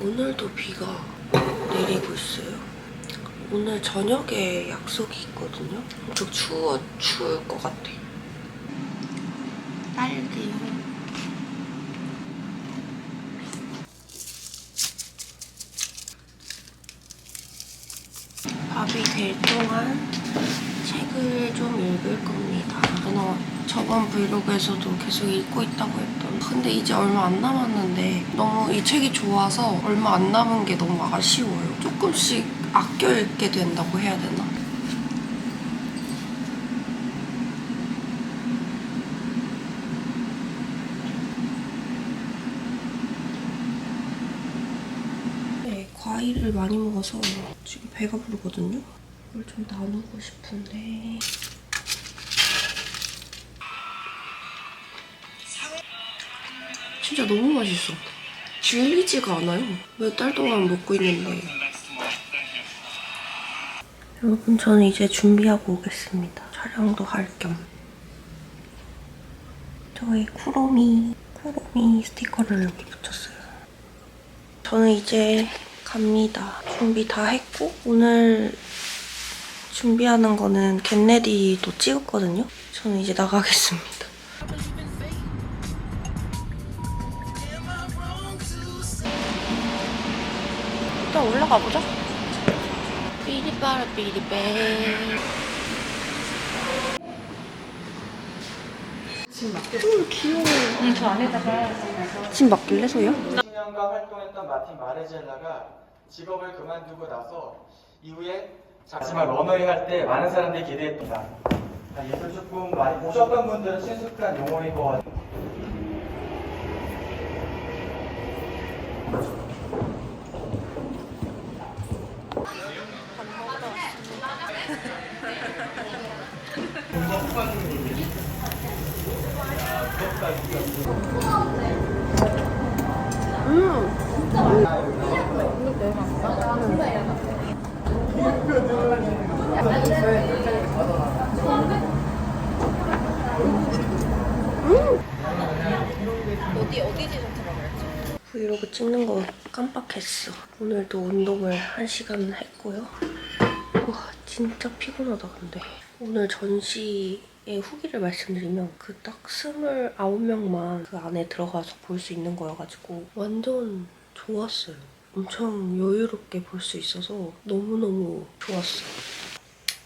오늘도 비가 내리고 있어요. 오늘 저녁에 약속이 있거든요. 엄청 추울 것 같아. 딸기. 밥이 될 동안 책을 좀 읽을 겁니다. 저번 브이로그에서도 계속 읽고 있다고 했던, 근데 이제 얼마 안 남았는데 너무 이 책이 좋아서 얼마 안 남은 게 너무 아쉬워요. 조금씩 아껴 읽게 된다고 해야 되나? 네, 과일을 많이 먹어서 지금 배가 부르거든요? 이걸 좀 나누고 싶은데 진짜 너무 맛있어. 질리지가 않아요. 몇 달 동안 먹고 있는데. 여러분, 저는 이제 준비하고 오겠습니다. 촬영도 할 겸. 저의 쿠로미 스티커를 여기 붙였어요. 저는 이제 갑니다. 준비 다 했고, 오늘 준비하는 거는 겟레디도 찍었거든요. 저는 이제 나가겠습니다. 일단 올라가 보자. 삐리빠라 삐리빼. 집 맡겼어. 귀여워. 저 안에다가 집 맡길래 소야? 10년간 활동했던 마틴 마레젤라가 직업을 그만두고 나서 이후에 마지막 런웨이 할 때 많은 사람들이 기대했습니다. 예술 조금 많이 보셨던 분들은 친숙한 용어인 것 같아요. 어디 지점처럼 그랬지? 브이로그 찍는 거 깜빡했어. 오늘도 운동을 1시간 했고요. 와, 진짜 피곤하다 근데. 오늘 전시의 후기를 말씀드리면 그 딱 29명만 그 안에 들어가서 볼 수 있는 거여가지고 완전 좋았어요. 엄청 여유롭게 볼 수 있어서 너무너무 좋았어요.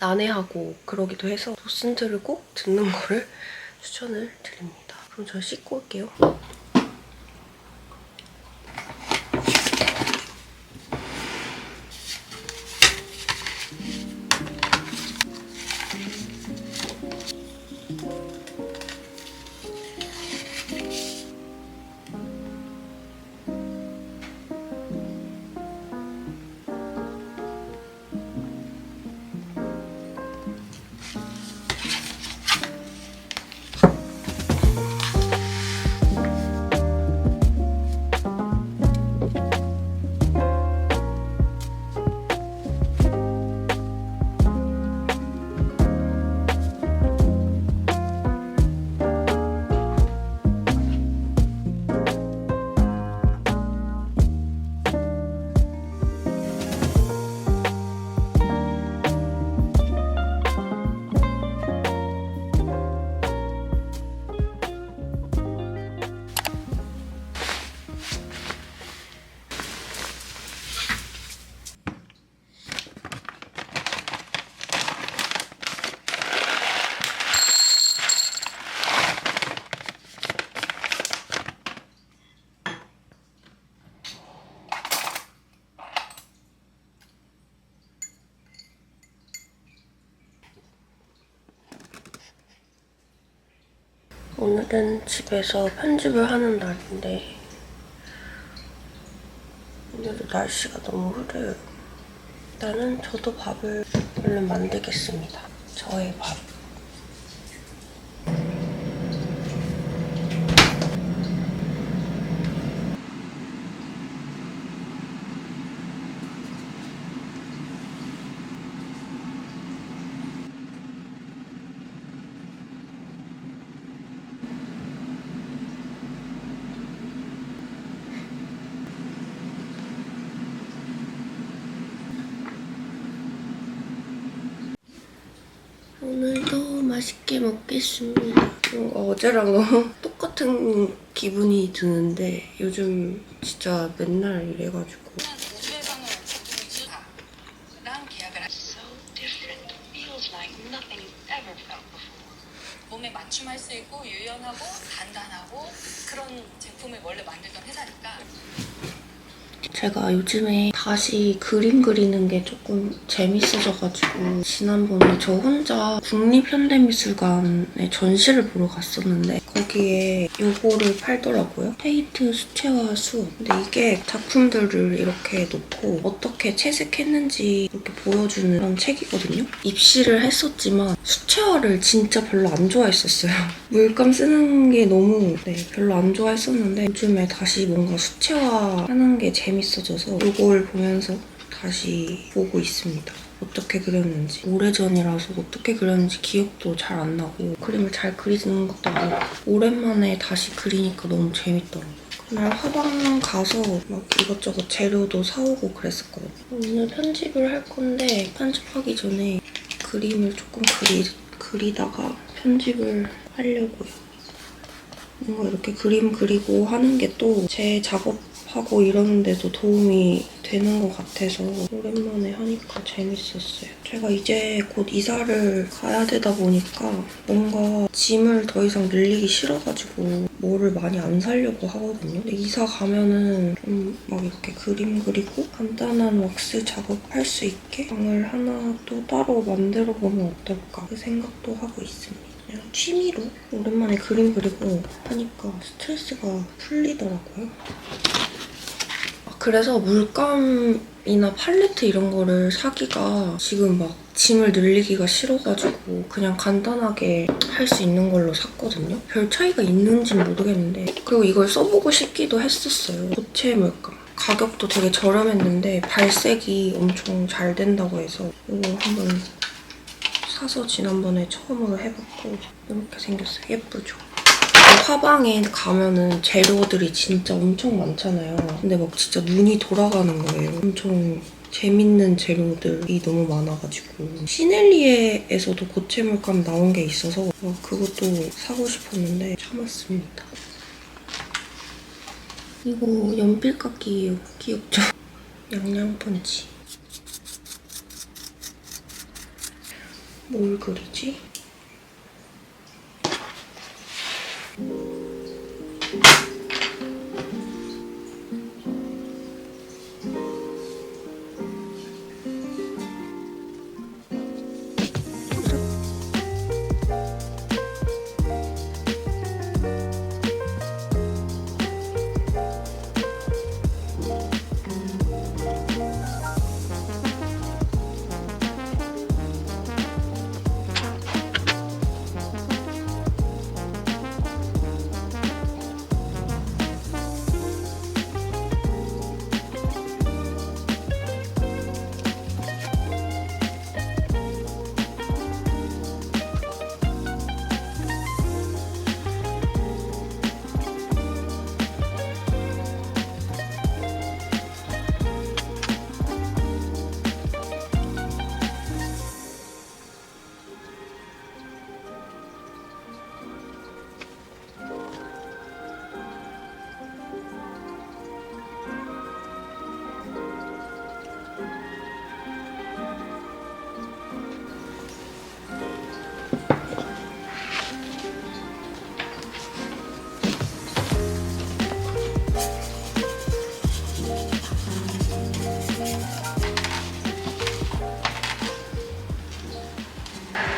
난해하고 그러기도 해서 도슨트를 꼭 듣는 거를 추천을 드립니다. 그럼 저 씻고 올게요. 오늘은 집에서 편집을 하는 날인데 오늘도 날씨가 너무 흐려요. 일단은 저도 밥을 얼른 만들겠습니다. 저의 밥. 오늘도 맛있게 먹겠습니다. 뭔가 어제랑 너무 똑같은 기분이 드는데 요즘 진짜 맨날 이래가지고. 몸에 맞춤할 수 있고 유연하고 간단하고 그런 제품을 원래 만들던 회사니까. 제가 요즘에 다시 그림 그리는 게 조금 재밌어져가지고 지난번에 저 혼자 국립현대미술관에 전시를 보러 갔었는데 거기에 요거를 팔더라고요. 테이트 수채화 수업. 근데 이게 작품들을 이렇게 놓고 어떻게 채색했는지 이렇게 보여주는 그런 책이거든요. 입시를 했었지만 수채화를 진짜 별로 안 좋아했었어요. 물감 쓰는 게 너무 별로 안 좋아했었는데 요즘에 다시 뭔가 수채화 하는 게 재밌어져서 이걸 보면서 다시 보고 있습니다. 어떻게 그렸는지. 오래전이라서 어떻게 그렸는지 기억도 잘 안 나고 그림을 잘 그리는 것도 아니고 오랜만에 다시 그리니까 너무 재밌더라고요. 그날 화방 가서 막 이것저것 재료도 사오고 그랬었거든요. 오늘 편집을 할 건데 편집하기 전에 그림을 조금 그리다가 편집을 하려고요. 뭔가 이렇게 그림 그리고 하는 게 또 제 작업하고 이러는데도 도움이 되는 것 같아서 오랜만에 하니까 재밌었어요. 제가 이제 곧 이사를 가야 되다 보니까 뭔가 짐을 더 이상 늘리기 싫어가지고 뭐를 많이 안 사려고 하거든요. 근데 이사 가면은 좀 막 이렇게 그림 그리고 간단한 왁스 작업할 수 있게 방을 하나 또 따로 만들어 보면 어떨까 그 생각도 하고 있습니다. 그냥 취미로 오랜만에 그림 그리고 하니까 스트레스가 풀리더라고요. 그래서 물감이나 팔레트 이런 거를 사기가 지금 막 짐을 늘리기가 싫어가지고 그냥 간단하게 할 수 있는 걸로 샀거든요. 별 차이가 있는지는 모르겠는데 그리고 이걸 써보고 싶기도 했었어요. 고체 물감. 가격도 되게 저렴했는데 발색이 엄청 잘 된다고 해서 이거 한번 사서 지난번에 처음으로 해봤고 이렇게 생겼어요. 예쁘죠? 화방에 가면은 재료들이 진짜 엄청 많잖아요. 근데 막 진짜 눈이 돌아가는 거예요. 엄청 재밌는 재료들이 너무 많아가지고 시넬리에에서도 고체 물감 나온 게 있어서 그것도 사고 싶었는데 참았습니다. 이거 연필깎이예요. 귀엽죠? 양양펀치. 뭘 그리지?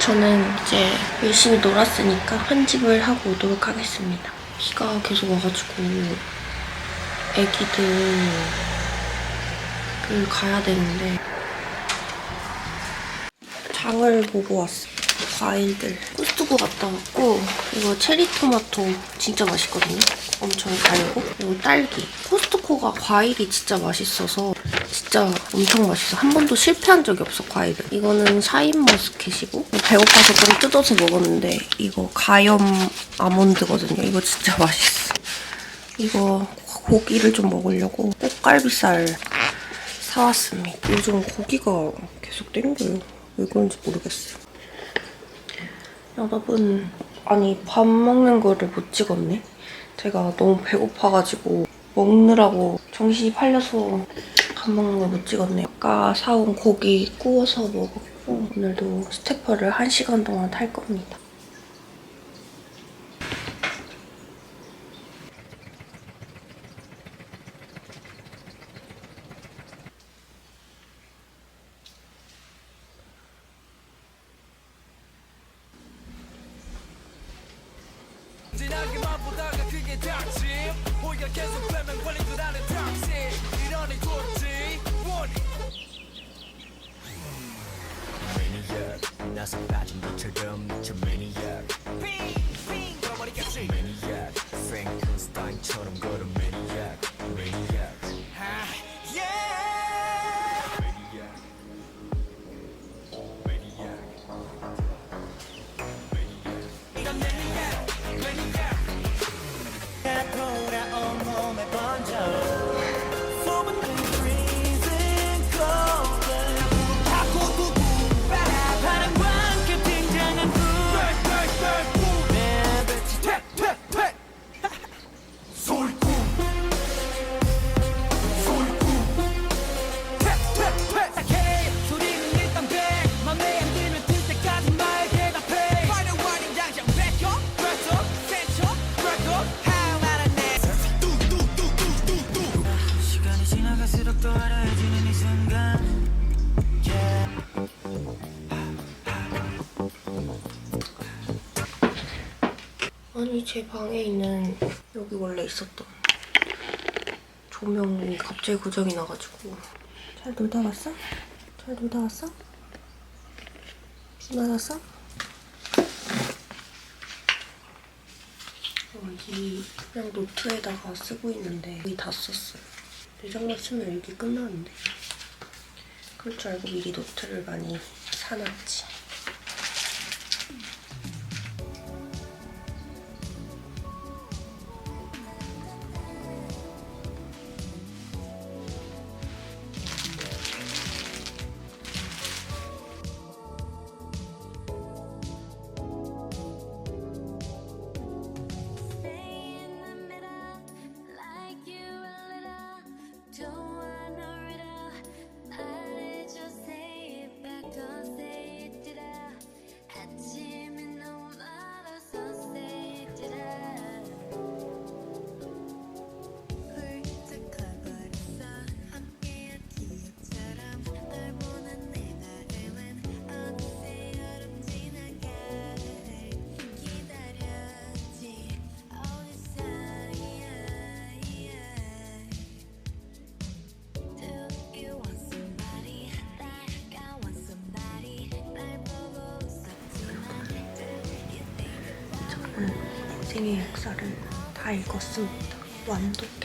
저는 이제 열심히 놀았으니까 편집을 하고 오도록 하겠습니다. 비가 계속 와가지고 애기들을 가야 되는데 장을 보고 왔어요. 과일들. 코스트코 갔다 왔고 이거 체리토마토 진짜 맛있거든요. 엄청 달고 그리고 딸기. 코스트코가 과일이 진짜 맛있어서 진짜 엄청 맛있어. 한 번도 실패한 적이 없어, 과일은. 이거는 샤인머스켓이고 배고파서 좀 뜯어서 먹었는데 이거 가염 아몬드거든요. 이거 진짜 맛있어. 이거 고기를 좀 먹으려고 꽃갈비살 사왔습니다. 요즘 고기가 계속 땡겨요. 왜 그런지 모르겠어요. 여러분, 아니 밥 먹는 거를 못 찍었네. 제가 너무 배고파가지고 먹느라고 정신이 팔려서 밥 먹는 걸 못 찍었네요. 아까 사온 고기 구워서 먹었고 오늘도 스테퍼를 1시간 동안 탈 겁니다. 진하게만 보다가 그게 닥침 호의가 계속 되면 걸린 듯 하는 닥침 이러니 좋지 원이 매니악 나서 빠진 것처럼 미쳐 매니악 핑핑 걸어버리겠지 매니악 프랭켄스타인처럼 걸은 매니악 매니악 아니 제 방에 있는 여기 원래 있었던 조명이 갑자기 고장이 나가지고. 잘 놀다 왔어? 잘 놀다 왔어? 비 맞았어? 여기 그냥 노트에다가 쓰고 있는데 여기 다 썼어요. 내장만 쓰면 일기 끝나는데. 그럴 줄 알고 미리 노트를 많이 사놨지. 생애 역사를 다 읽었습니다. 완독.